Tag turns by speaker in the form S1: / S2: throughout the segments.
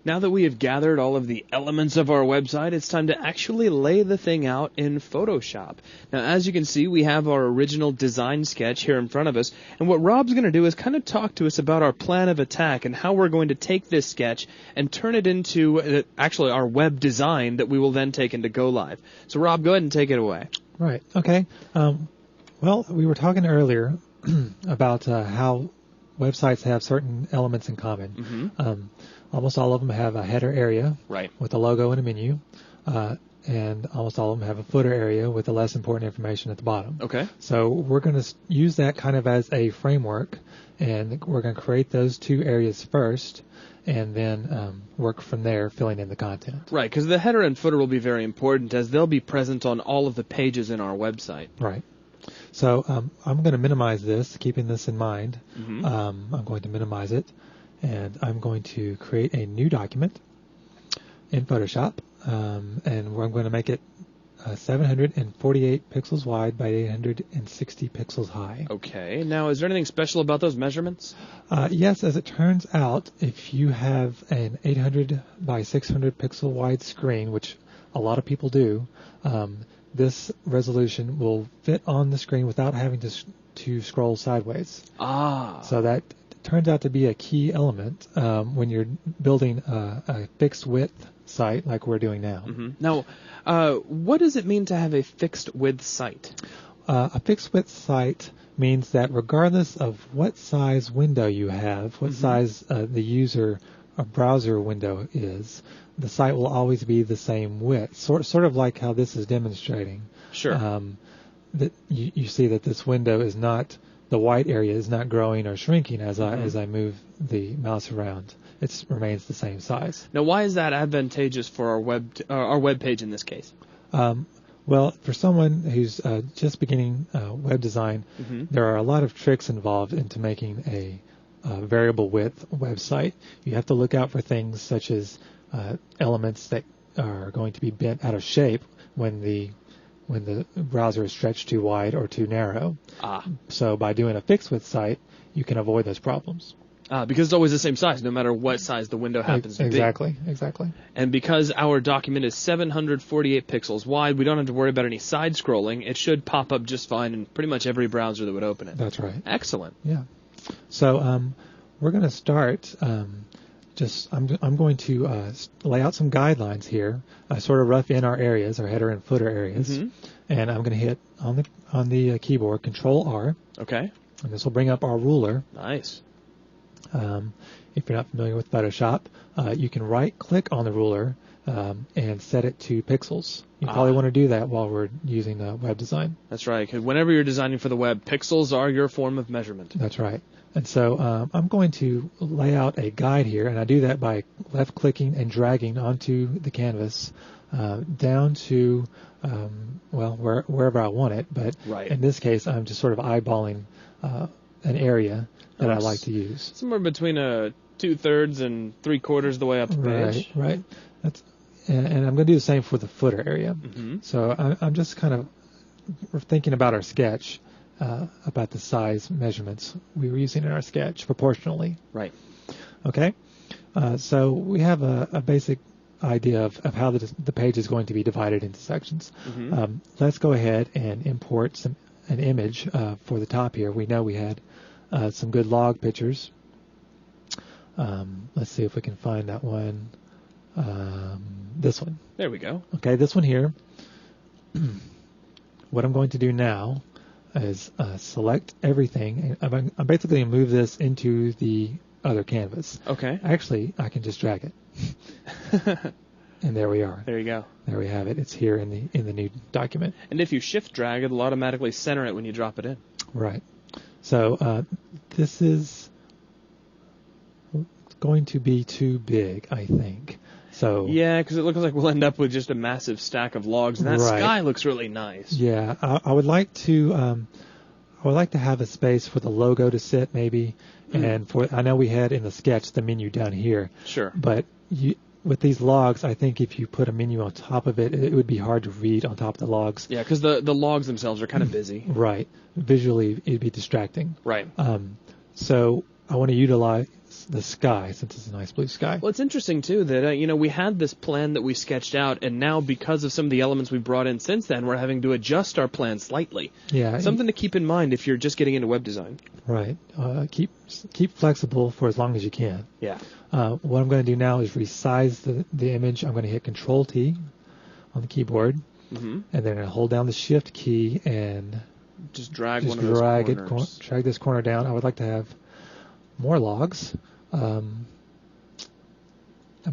S1: Now that we have gathered all of the elements of our website, it's time to actually lay the thing out in Photoshop. Now, as you can see, we have our original design sketch here in front of us, and what Rob's going to do is kind of talk to us about our plan of attack and how we're going to take this sketch and turn it into actually our web design that we will then take into GoLive. So, Rob, go ahead and take it away.
S2: Right. Okay. Well, we were talking earlier about how websites have certain elements in common. Almost all of them have a header area with a logo and a menu, and almost all of them have a footer area with the less important information at the bottom.
S1: Okay.
S2: So we're going to use that kind of as a framework, and we're going to create those two areas first, and then work from there, filling in the content.
S1: Right, because the header and footer will be very important as they'll be present on all of the pages in our website.
S2: Right. So I'm going to minimize this, keeping this in mind. I'm going to minimize it, and I'm going to create a new document in Photoshop, and I'm going to make it 748 pixels wide by 860 pixels high.
S1: Okay. Now, is there anything special about those measurements?
S2: Yes, as it turns out, if you have an 800 by 600 pixel wide screen, which a lot of people do, this resolution will fit on the screen without having to scroll sideways. So that turns out to be a key element when you're building a fixed width site like we're doing now.
S1: Now, what does it mean to have a fixed width site?
S2: A fixed width site means that regardless of what size window you have, what size the user or browser window is, the site will always be the same width, sort of like how this is demonstrating.
S1: Sure.
S2: That you see that this window is not, the white area is not growing or shrinking as I move the mouse around. It remains the same size.
S1: Now, why is that advantageous for our web page in this case?
S2: Well, for someone who's just beginning web design, there are a lot of tricks involved into making a variable width website. You have to look out for things such as elements that are going to be bent out of shape when the browser is stretched too wide or too narrow. So by doing a fixed width site, you can avoid those problems.
S1: Because it's always the same size, no matter what size the window happens to be.
S2: Exactly.
S1: And because our document is 748 pixels wide, we don't have to worry about any side scrolling. It should pop up just fine in pretty much every browser that would open it.
S2: That's right.
S1: Excellent.
S2: Yeah. So we're going to start. I'm going to lay out some guidelines here, sort of rough in our areas, our header and footer areas, and I'm going to hit on the keyboard Control R.
S1: Okay.
S2: And this will bring up our ruler.
S1: Nice.
S2: If you're not familiar with Photoshop, you can right-click on the ruler and set it to pixels. You probably want to do that while we're using web design.
S1: That's right, because whenever you're designing for the web, pixels are your form of measurement.
S2: That's right. And so I'm going to lay out a guide here, and I do that by left-clicking and dragging onto the canvas down to, wherever I want it. But in this case, I'm just sort of eyeballing an area that I like to use.
S1: Somewhere between 2/3 and 3/4 of the way up the page.
S2: Right. And I'm going to do the same for the footer area. So I'm just kind of thinking about our sketch, about the size measurements we were using in our sketch proportionally.
S1: Right.
S2: Okay. So we have a basic idea of how the page is going to be divided into sections. Let's go ahead and import an image for the top here. We know we had some good log pictures. Let's see if we can find that one. This one.
S1: There we go.
S2: Okay, this one here. What I'm going to do now is select everything. I'm basically going to move this into the other canvas.
S1: Okay.
S2: Actually, I can just drag it. And there we are.
S1: There you go.
S2: There we have it. It's here in the new document.
S1: And if you shift drag, it'll automatically center it when you drop it in.
S2: Right. So this is going to be too big, I think. So
S1: yeah, because it looks like we'll end up with just a massive stack of logs, and that sky looks really nice.
S2: Yeah, I would like to have a space for the logo to sit, maybe, and I know we had in the sketch the menu down here.
S1: Sure.
S2: But with these logs, I think if you put a menu on top of it, it would be hard to read on top of the logs.
S1: Yeah, because the logs themselves are kind of busy.
S2: Right. Visually, it'd be distracting.
S1: Right.
S2: So I want to utilize the sky, since it's a nice blue sky.
S1: Well, it's interesting, too, that, we had this plan that we sketched out, and now because of some of the elements we brought in since then, we're having to adjust our plan slightly.
S2: Yeah.
S1: Something to keep in mind if you're just getting into web design.
S2: Right. Keep flexible for as long as you can.
S1: Yeah.
S2: What I'm going to do now is resize the image. I'm going to hit Control-T on the keyboard, and then I hold down the Shift key and
S1: just drag one of those corners.
S2: Drag this corner down. I would like to have more logs, but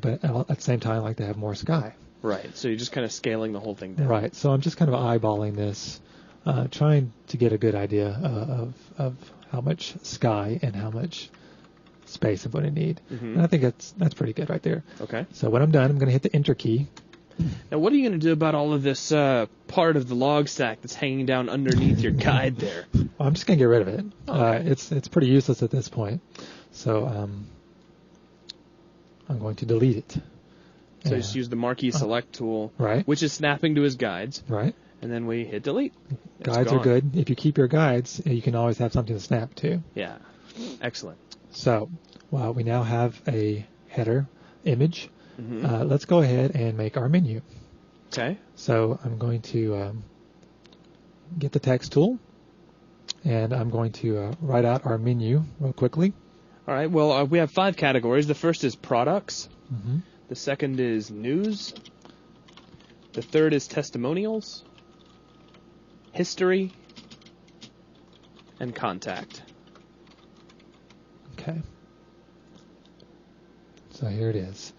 S2: at the same time, I like to have more sky.
S1: Right. So you're just kind of scaling the whole thing down.
S2: Right. So I'm just kind of eyeballing this, trying to get a good idea of how much sky and how much space I'm going to need. And I think that's pretty good right there.
S1: Okay.
S2: So when I'm done, I'm going to hit the Enter key.
S1: Now, what are you going to do about all of this part of the log stack that's hanging down underneath your guide there?
S2: Well, I'm just going to get rid of it.
S1: Okay.
S2: It's pretty useless at this point. So I'm going to delete it.
S1: So just use the marquee select tool,
S2: right,
S1: which is snapping to his guides.
S2: Right.
S1: And then we hit delete.
S2: Guides are good. If you keep your guides, you can always have something to snap to.
S1: Yeah. Excellent.
S2: So we now have a header image. Let's go ahead and make our menu.
S1: Okay.
S2: So I'm going to get the text tool, and I'm going to write out our menu real quickly.
S1: All right. Well, we have 5 categories. The first is products. The second is news. The third is testimonials, history, and contact.
S2: Okay. So here it is.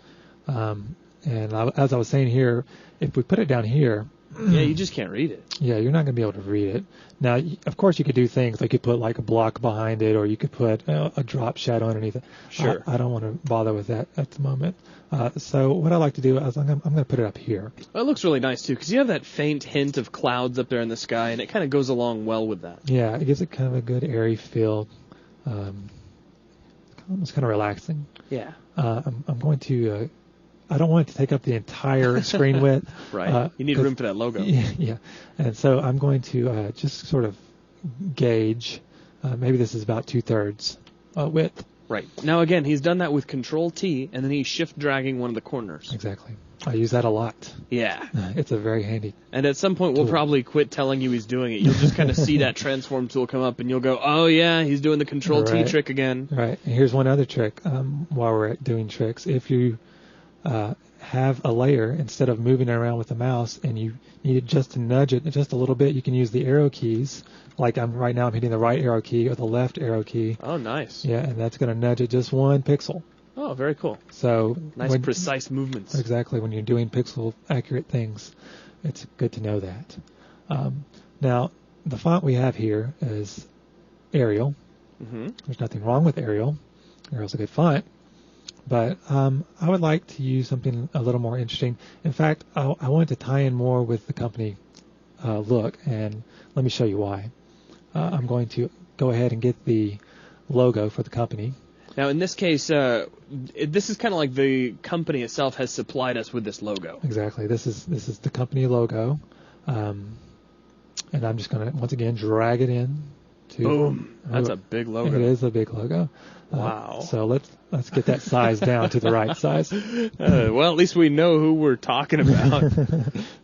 S2: As I was saying here, if we put it down here...
S1: Yeah, you just can't read it.
S2: Yeah, you're not going to be able to read it. Now, of course, you could do things like you put like a block behind it, or you could put a drop shadow underneath it.
S1: Sure.
S2: I don't want to bother with that at the moment. So what I like to do is I'm going to put it up here.
S1: Well, it looks really nice, too, because you have that faint hint of clouds up there in the sky, and it kind of goes along well with that.
S2: Yeah, it gives it kind of a good airy feel. It's kind of relaxing.
S1: Yeah.
S2: I'm going to... I don't want it to take up the entire screen width.
S1: Right. You need room for that logo.
S2: Yeah. And so I'm going to just sort of gauge. Maybe this is about 2/3 width.
S1: Right. Now, again, he's done that with Control-T, and then he's shift-dragging one of the corners.
S2: Exactly. I use that a lot.
S1: Yeah.
S2: It's a very handy
S1: And at some point, we'll probably quit telling you he's doing it. You'll just kind of see that transform tool come up, and you'll go, oh, yeah, he's doing the Control-T trick again.
S2: Right. And here's one other trick while we're doing tricks. If you have a layer, instead of moving it around with the mouse, and you need it just to nudge it just a little bit, you can use the arrow keys. Like right now I'm hitting the right arrow key or the left arrow key.
S1: Oh, nice.
S2: Yeah, and that's going to nudge it just 1 pixel.
S1: Oh, very cool.
S2: So
S1: nice, precise movements.
S2: Exactly. When you're doing pixel accurate things, it's good to know that. Now, the font we have here is Arial. There's nothing wrong with Arial. Arial's a good font. But I would like to use something a little more interesting. In fact, I wanted to tie in more with the company look, and let me show you why. I'm going to go ahead and get the logo for the company.
S1: Now, in this case, this is kind of like the company itself has supplied us with this logo.
S2: Exactly. This is the company logo, and I'm just going to once again drag it in.
S1: Boom! That's a big logo.
S2: It is a big logo.
S1: Wow.
S2: So let's get that size down to the right size.
S1: Well, at least we know who we're talking about.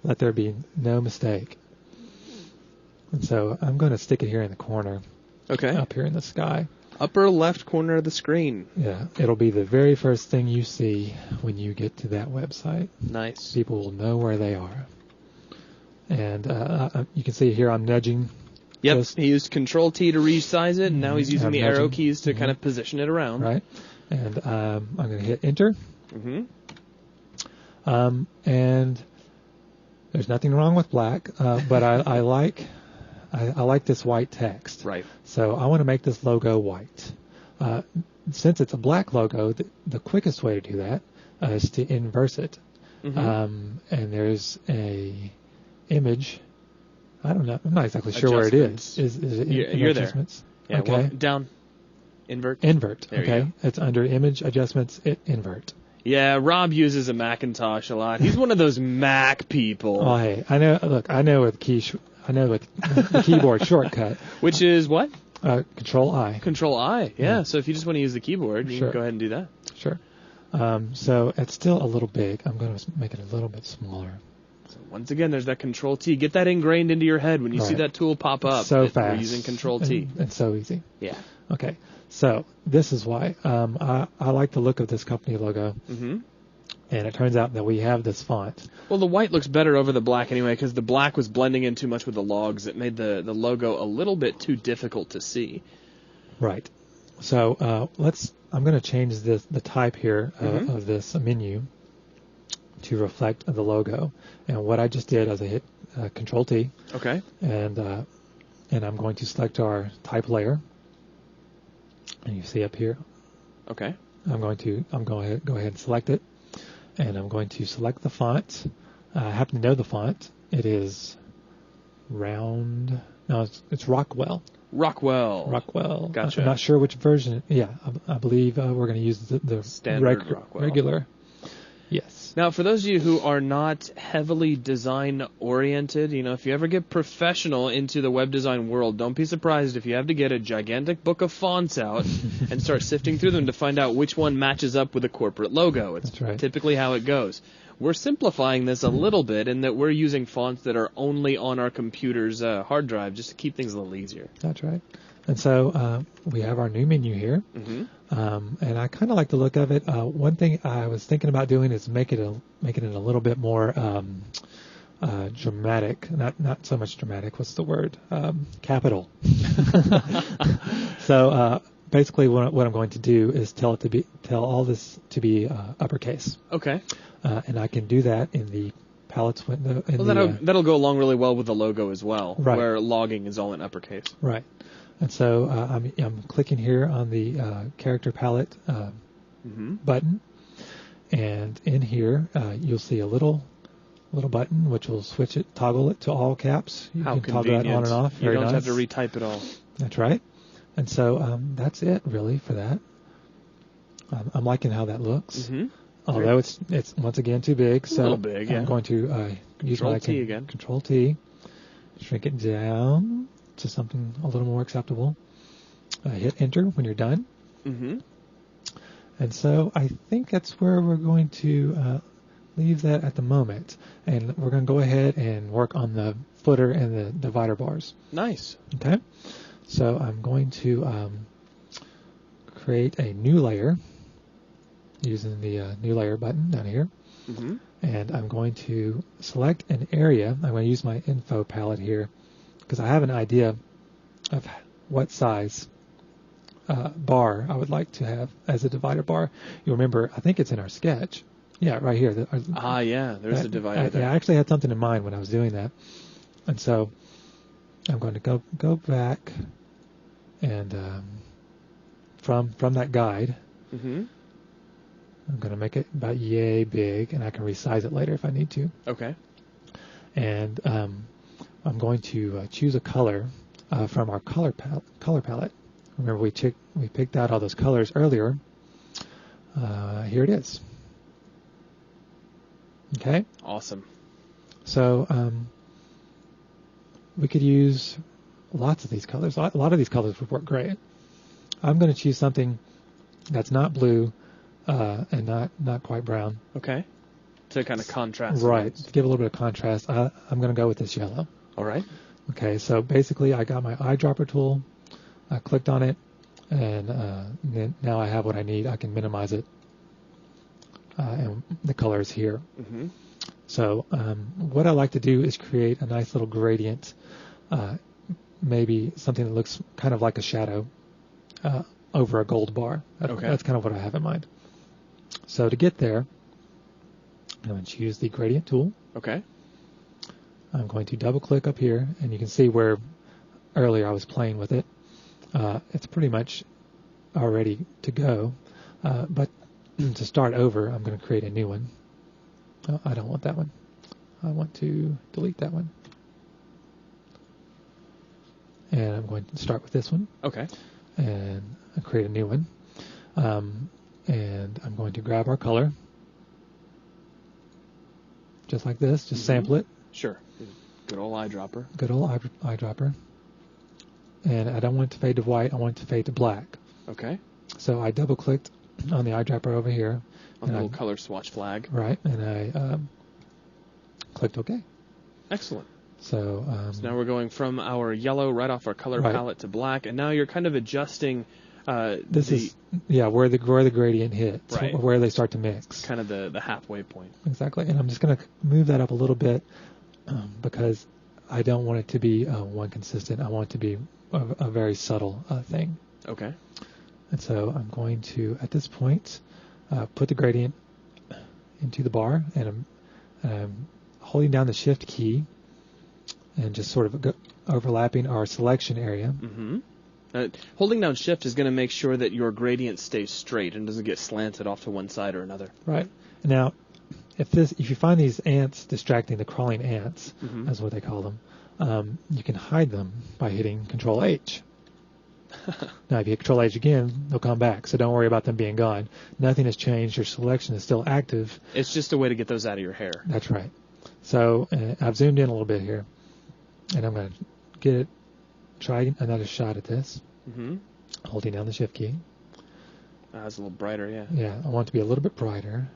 S2: Let there be no mistake. And so I'm going to stick it here in the corner.
S1: Okay.
S2: Up here in the sky.
S1: Upper left corner of the screen.
S2: Yeah. It'll be the very first thing you see when you get to that website.
S1: Nice.
S2: People will know where they are. And you can see here I'm nudging.
S1: Yep, he used Control-T to resize it, and now he's using the arrow keys to kind of position it around.
S2: Right. And I'm going to hit Enter. And there's nothing wrong with black, but I like this white text.
S1: Right.
S2: So I want to make this logo white. Since it's a black logo, the quickest way to do that is to inverse it. And there's a image. I don't know. I'm not exactly sure where it is. Is it
S1: you're
S2: adjustments?
S1: There. Yeah,
S2: okay.
S1: well, down. Invert.
S2: There okay. It's under image adjustments. Invert.
S1: Yeah, Rob uses a Macintosh a lot. He's one of those Mac people.
S2: Oh, hey, I know. Look, I know with the keyboard shortcut.
S1: Which is what?
S2: Control I.
S1: Control I, yeah.
S2: Yeah.
S1: So if you just want to use the keyboard, you
S2: Sure.
S1: can go ahead and do that.
S2: Sure. So it's still a little big. I'm going to make it a little bit smaller.
S1: So once again, there's that Control T. Get that ingrained into your head when you see
S2: Right.
S1: that tool pop up.
S2: So
S1: that
S2: fast.
S1: We're using Control T.
S2: It's so easy.
S1: Yeah.
S2: Okay. So this is why I like the look of this company logo.
S1: Mm-hmm.
S2: And it turns out that we have this font.
S1: Well, the white looks better over the black anyway, because the black was blending in too much with the logs. It made the logo a little bit too difficult to see.
S2: Right. So I'm going to change the type here of this menu to reflect the logo. And what I just did is I hit Control T.
S1: Okay.
S2: And I'm going to select our type layer. And you see up here.
S1: Okay.
S2: I'm going to go ahead and select it. And I'm going to select the font. I happen to know the font. It is round. No, it's Rockwell.
S1: Rockwell. Gotcha.
S2: I'm not sure which version. Yeah, I believe we're going to use the
S1: standard Rockwell.
S2: regular. Yes.
S1: Now, for those of you who are not heavily design oriented, if you ever get professional into the web design world, don't be surprised if you have to get a gigantic book of fonts out and start sifting through them to find out which one matches up with a corporate logo. It's
S2: That's right.
S1: typically how it goes. We're simplifying this a little bit in that we're using fonts that are only on our computer's hard drive just to keep things a little easier.
S2: That's right. And so we have our new menu here.
S1: Mm-hmm.
S2: And I kind of like the look of it. One thing I was thinking about doing is making it a little bit more dramatic. Not so much dramatic. What's the word? Capital. So basically, what I'm going to do is tell all this to be uppercase.
S1: Okay.
S2: And I can do that in the palettes window.
S1: That'll go along really well with the logo as well,
S2: right.
S1: Where logging is all in uppercase.
S2: Right. And so I'm clicking here on the character palette button, and in here you'll see a little button which will toggle it to all caps. You
S1: How
S2: can
S1: convenient.
S2: toggle that on and off.
S1: You don't
S2: nice.
S1: have to retype it all.
S2: That's right. And so that's it really for that. I'm liking how that looks.
S1: Mm-hmm.
S2: Although it's once again too big, so
S1: a little big, yeah.
S2: I'm going to use
S1: Control T again.
S2: Control T, shrink it down to something a little more acceptable. Hit enter when you're done.
S1: Mm-hmm.
S2: And so I think that's where we're going to leave that at the moment. And we're going to go ahead and work on the footer and the divider bars.
S1: Nice.
S2: Okay. So I'm going to create a new layer using the new layer button down here.
S1: Mm-hmm.
S2: And I'm going to select an area. I'm going to use my info palette here because I have an idea of what size bar I would like to have as a divider bar. You remember, I think it's in our sketch. Yeah, right here.
S1: Yeah, there's a divider there.
S2: Yeah, I actually had something in mind when I was doing that. And so I'm going to go back and from that guide,
S1: mm-hmm.
S2: I'm going to make it about yay big, and I can resize it later if I need to.
S1: Okay.
S2: And I'm going to choose a color from our color palette. Remember, we picked out all those colors earlier. Here it is. Okay.
S1: Awesome.
S2: So we could use lots of these colors. A lot of these colors would work great. I'm going to choose something that's not blue and not quite brown.
S1: Okay. To kind of contrast.
S2: Right. To give a little bit of contrast, I'm going to go with this yellow.
S1: All right.
S2: Okay. So basically, I got my eyedropper tool. I clicked on it, and then now I have what I need. I can minimize it, and the color is here.
S1: Mm-hmm.
S2: So what I like to do is create a nice little gradient, maybe something that looks kind of like a shadow over a gold bar. That's kind of what I have in mind. So to get there, I'm going to choose the gradient tool.
S1: Okay.
S2: I'm going to double click up here, and you can see where earlier I was playing with it. It's pretty much already to go, but to start over, I'm going to create a new one. Oh, I don't want that one. I want to delete that one. And I'm going to start with this one.
S1: Okay.
S2: And create a new one. And I'm going to grab our color. Just like this. Just sample it.
S1: Sure. Good old eyedropper.
S2: Good old eyedropper. and I don't want it to fade to white. I want it to fade to black.
S1: Okay.
S2: So I double-clicked on the eyedropper over here.
S1: On the little color swatch flag.
S2: Right, and I clicked OK.
S1: Excellent.
S2: So
S1: now we're going from our yellow right off our color palette to black, and now you're kind of adjusting.
S2: This is where the gradient hits, where they start to mix.
S1: Kind of the halfway point.
S2: Exactly, and I'm just going to move that up a little bit because I don't want it to be one consistent. I want it to be a very subtle thing.
S1: Okay.
S2: And so I'm going to, at this point, put the gradient into the bar, and I'm holding down the Shift key and just sort of overlapping our selection area.
S1: Mm-hmm. Holding down Shift is going to make sure that your gradient stays straight and doesn't get slanted off to one side or another.
S2: Right. Now, if you find these ants distracting, the crawling ants, that's what they call them, you can hide them by hitting Control H. Now, if you hit Control H again, they'll come back, so don't worry about them being gone. Nothing has changed. Your selection is still active.
S1: It's just a way to get those out of your hair.
S2: That's right. So I've zoomed in a little bit here, and I'm going to try another shot at this, holding down the Shift key.
S1: It's a little brighter, yeah.
S2: Yeah, I want it to be a little bit brighter.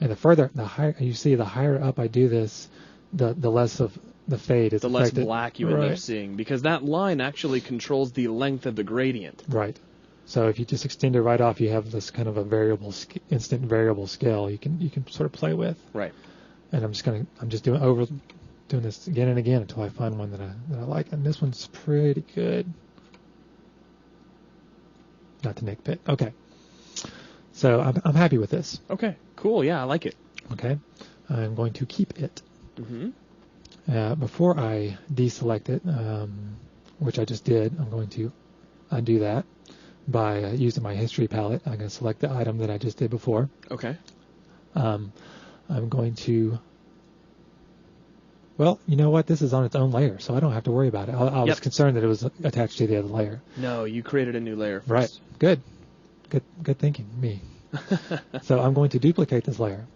S2: And the higher you see, the higher up I do this, the less of the fade is
S1: the
S2: affected.
S1: Less black you end up seeing, because that line actually controls the length of the gradient.
S2: Right. So if you just extend it right off, you have this kind of a instant variable scale you can sort of play with.
S1: Right.
S2: And I'm just doing this again and again until I find one that I like. And this one's pretty good. Not to nitpick. Okay. So I'm happy with this.
S1: Okay. Cool. Yeah, I like it.
S2: Okay. I'm going to keep it. Before I deselect it, which I just did, I'm going to undo that by using my history palette. I'm going to select the item that I just did before.
S1: Okay.
S2: I'm going to... Well, you know what? This is on its own layer, so I don't have to worry about it. I was concerned that it was attached to the other layer.
S1: No, you created a new layer first.
S2: Right. Good thinking, me. So I'm going to duplicate this layer,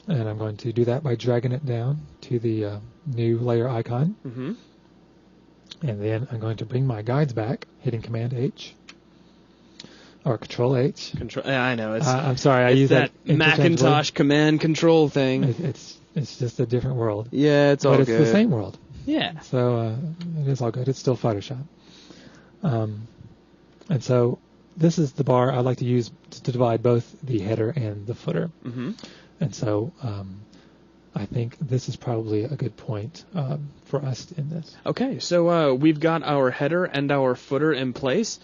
S2: and I'm going to do that by dragging it down to the new layer icon. And then I'm going to bring my guides back, hitting Command H. Or Control H.
S1: I know.
S2: I'm sorry, I use that
S1: Macintosh Command Control thing.
S2: It's just a different world.
S1: Yeah, it's all good.
S2: But it's the same world.
S1: Yeah.
S2: So it is all good. It's still Photoshop. And so this is the bar I like to use to divide both the header and the footer. And so I think this is probably a good point for us in this.
S1: Okay, so we've got our header and our footer in place.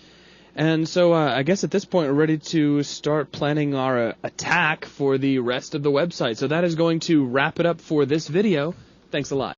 S1: And so I guess at this point we're ready to start planning our attack for the rest of the website. So that is going to wrap it up for this video. Thanks a lot.